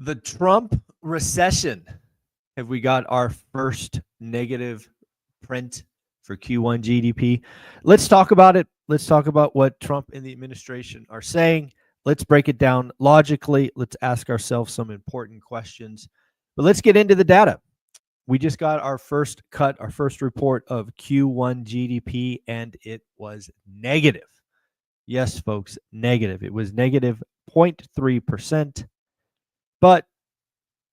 The Trump recession. Have we got our first negative print for Q1 GDP? Let's talk about it. Let's talk about what Trump and the administration are saying. Let's break it down logically. Let's ask ourselves some important questions. But let's get into the data. We just got our first cut, our first report of Q1 GDP, and it was negative. Yes, folks, negative. It was negative 0.3%. But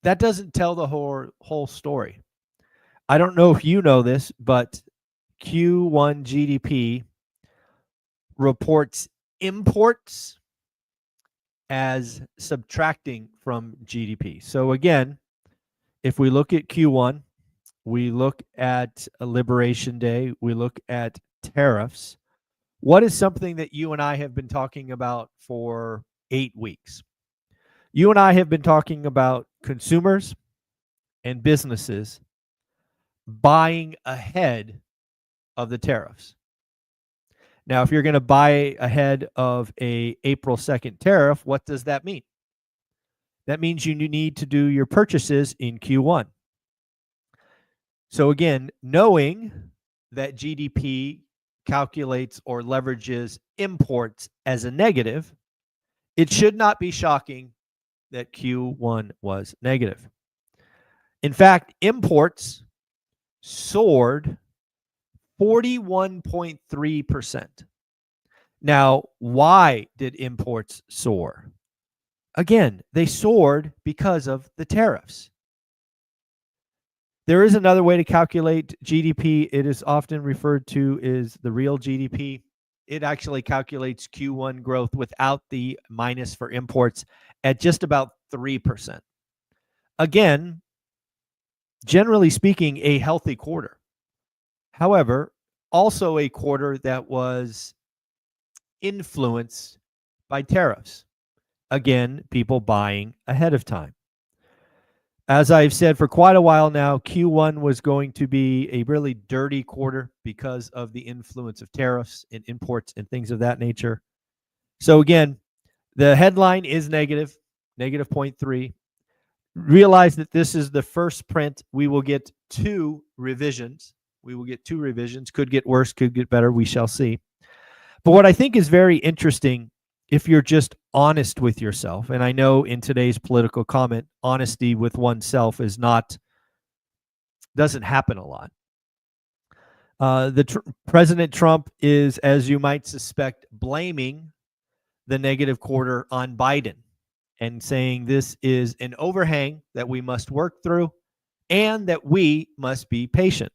that doesn't tell the whole story. I don't know if you know this, but Q1 GDP reports imports as subtracting from GDP. So again, if we look at Q1, we look at Liberation Day, we look at tariffs. What is something that you and I have been talking about for 8 weeks? You and I have been talking about consumers and businesses buying ahead of the tariffs. Now, if you're going to buy ahead of a April 2nd tariff, what does that mean? That means you need to do your purchases in Q1. So again, knowing that GDP calculates or leverages imports as a negative, it should not be shocking that Q1 was negative. In fact, imports soared 41.3%. Now, why did imports soar? Again, they soared because of the tariffs. There is another way to calculate GDP. It is often referred to as the real GDP. It actually calculates Q1 growth without the minus for imports at just about 3%. Again, generally speaking, a healthy quarter. However, also a quarter that was influenced by tariffs. Again, people buying ahead of time. As I've said for quite a while now, Q1 was going to be a really dirty quarter because of the influence of tariffs and imports and things of that nature. So again, the headline is negative 0.3. Realize that this is the first print. We will get 2 revisions. Could get worse, could get better. We shall see. But what I think is very interesting, if you're just honest with yourself, and I know in today's political comment, honesty with oneself doesn't happen a lot. President Trump is, as you might suspect, blaming the negative quarter on Biden and saying this is an overhang that we must work through and that we must be patient.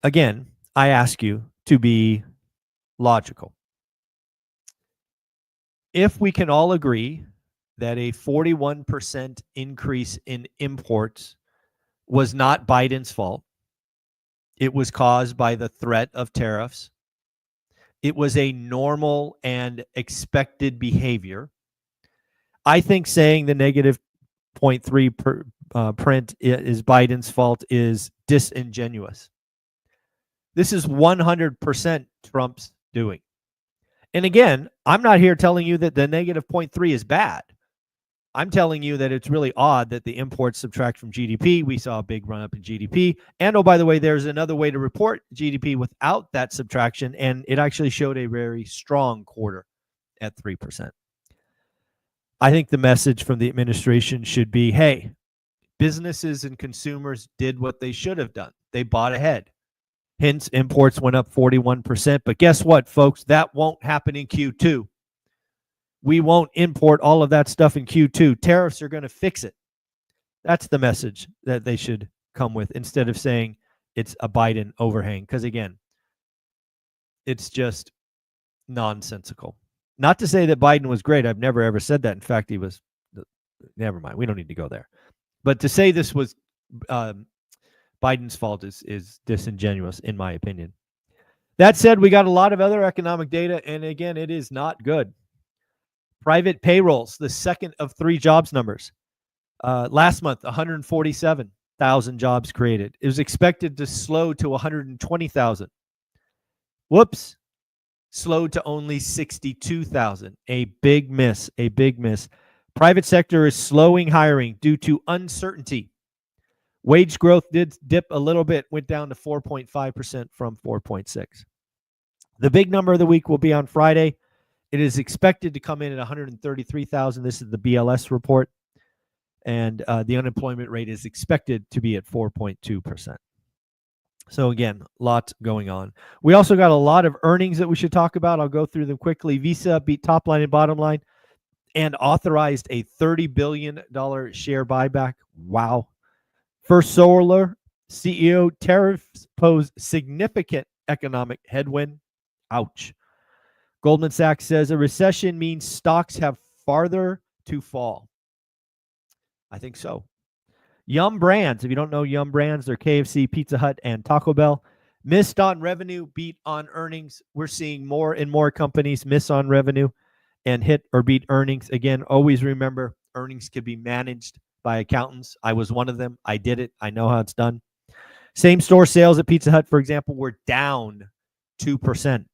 Again, I ask you to be logical. If we can all agree that a 41% increase in imports was not Biden's fault, it was caused by the threat of tariffs, it was a normal and expected behavior, I think saying the negative 0.3 print is Biden's fault is disingenuous. This is 100% Trump's doing. And again, I'm not here telling you that the negative 0.3 is bad. I'm telling you that it's really odd that the imports subtract from GDP. We saw a big run up in GDP. And oh, by the way, there's another way to report GDP without that subtraction. And it actually showed a very strong quarter at 3%. I think the message from the administration should be, hey, businesses and consumers did what they should have done. They bought ahead. Hence, imports went up 41%. But guess what, folks? That won't happen in Q2. We won't import all of that stuff in Q2. Tariffs are going to fix it. That's the message that they should come with instead of saying it's a Biden overhang. Because again, it's just nonsensical. Not to say that Biden was great. I've never, ever said that. In fact, he was, never mind. We don't need to go there. But to say this was Biden's fault is disingenuous, in my opinion. That said, we got a lot of other economic data, and again, it is not good. Private payrolls, the second of 3 jobs numbers. Last month, 147,000 jobs created. It was expected to slow to 120,000. Whoops. Slowed to only 62,000. A big miss, a big miss. Private sector is slowing hiring due to uncertainty. Wage growth did dip a little bit, went down to 4.5% from 4.6. The big number of the week will be on Friday. It is expected to come in at 133,000. This is the BLS report. And the unemployment rate is expected to be at 4.2%. So again, lots going on. We also got a lot of earnings that we should talk about. I'll go through them quickly. Visa beat top line and bottom line and authorized a $30 billion share buyback. Wow. First Solar CEO, tariffs pose significant economic headwind. Ouch. Goldman Sachs says a recession means stocks have farther to fall. I think so. Yum Brands, if you don't know Yum Brands, they're KFC, Pizza Hut, and Taco Bell. Missed on revenue, beat on earnings. We're seeing more and more companies miss on revenue and hit or beat earnings. Again, always remember, earnings can be managed by accountants. I was one of them. I did it. I know how it's done. Same-store sales at Pizza Hut, for example, were down 2%.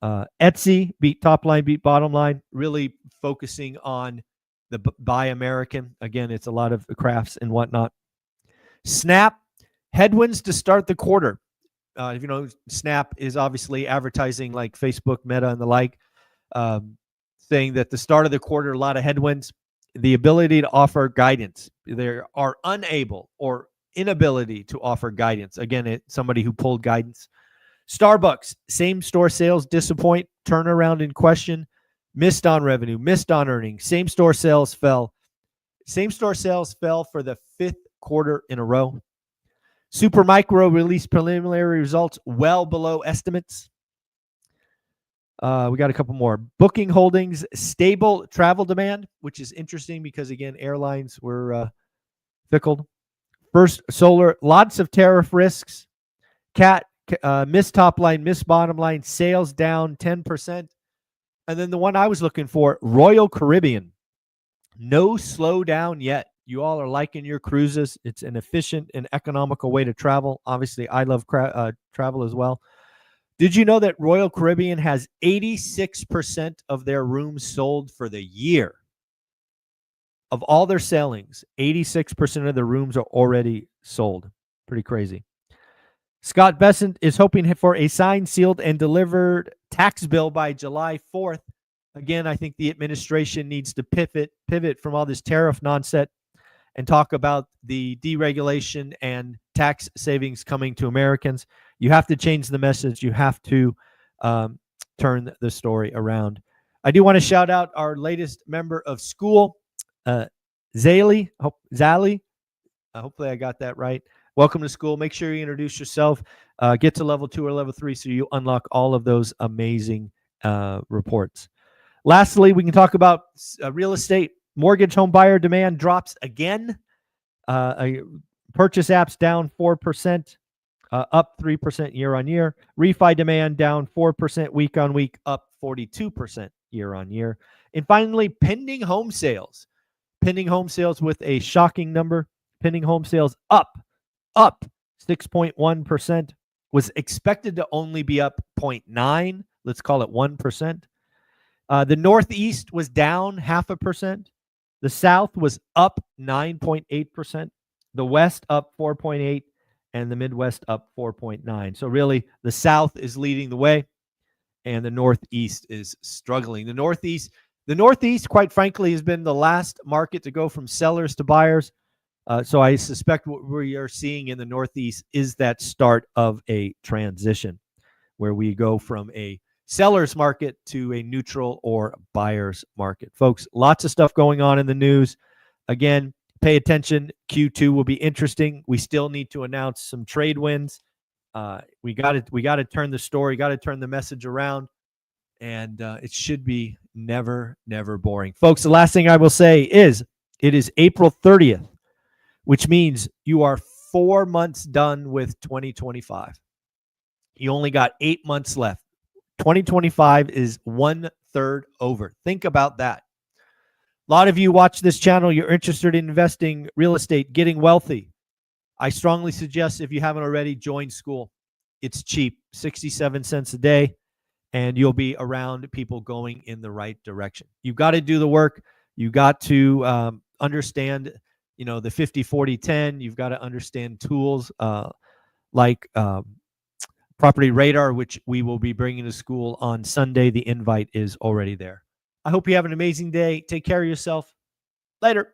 Etsy beat top line, beat bottom line, really focusing on the Buy American. Again, it's a lot of crafts and whatnot. Snap, headwinds to start the quarter. If you know, Snap is obviously advertising like Facebook, Meta, and the like, saying that the start of the quarter, a lot of headwinds. The ability to offer guidance. They are unable or inability to offer guidance. Again, it's somebody who pulled guidance. Starbucks, same-store sales disappoint, turnaround in question. Missed on revenue, missed on earnings. Same-store sales fell. Same-store sales fell for the 5th quarter in a row. Supermicro released preliminary results well below estimates. We got a couple more. Booking Holdings, stable travel demand, which is interesting because, again, airlines were fickle. First Solar, lots of tariff risks. Cat, missed top line, missed bottom line. Sales down 10%. And then the one I was looking for, Royal Caribbean. No slowdown yet. You all are liking your cruises. It's an efficient and economical way to travel. Obviously, I love travel as well. Did you know that Royal Caribbean has 86% of their rooms sold for the year? Of all their sailings, 86% of the rooms are already sold. Pretty crazy. Scott Bessent is hoping for a signed, sealed, and delivered tax bill by July 4th. Again, I think the administration needs to pivot from all this tariff nonsense and talk about the deregulation and tax savings coming to Americans. You have to change the message. You have to turn the story around. I do want to shout out our latest member of school, Zali. Hopefully I got that right. Welcome to school. Make sure you introduce yourself. Get to level 2 or level 3 so you unlock all of those amazing reports. Lastly, we can talk about real estate. Mortgage home buyer demand drops again. Purchase apps down 4%, up 3% year on year. Refi demand down 4% week on week, up 42% year on year. And finally, pending home sales. Pending home sales with a shocking number. Pending home sales up 6.1%. Was expected to only be up 0.9. Let's call it 1%. The Northeast was down 0.5%. The South was up 9.8%. The West up 4.8%. And the Midwest up 4.9%. So really, the South is leading the way, and the Northeast is struggling. The Northeast, quite frankly, has been the last market to go from sellers to buyers. So I suspect what we are seeing in the Northeast is that start of a transition where we go from a seller's market to a neutral or buyer's market. Folks, lots of stuff going on in the news. Again, pay attention. Q2 will be interesting. We still need to announce some trade wins. We got to turn the story, got to turn the message around, and it should be never boring. Folks, the last thing I will say is it is April 30th, which means you are 4 months done with 2025. You only got 8 months left. 2025 is 1/3 over. Think about that. A lot of you watch this channel. You're interested in investing, real estate, getting wealthy. I strongly suggest, if you haven't already, join school. It's cheap, 67 cents a day, and you'll be around people going in the right direction. You've got to do the work. You got to understand, the 50-40-10. You've got to understand tools like Property Radar, which we will be bringing to school on Sunday. The invite is already there. I hope you have an amazing day. Take care of yourself. Later.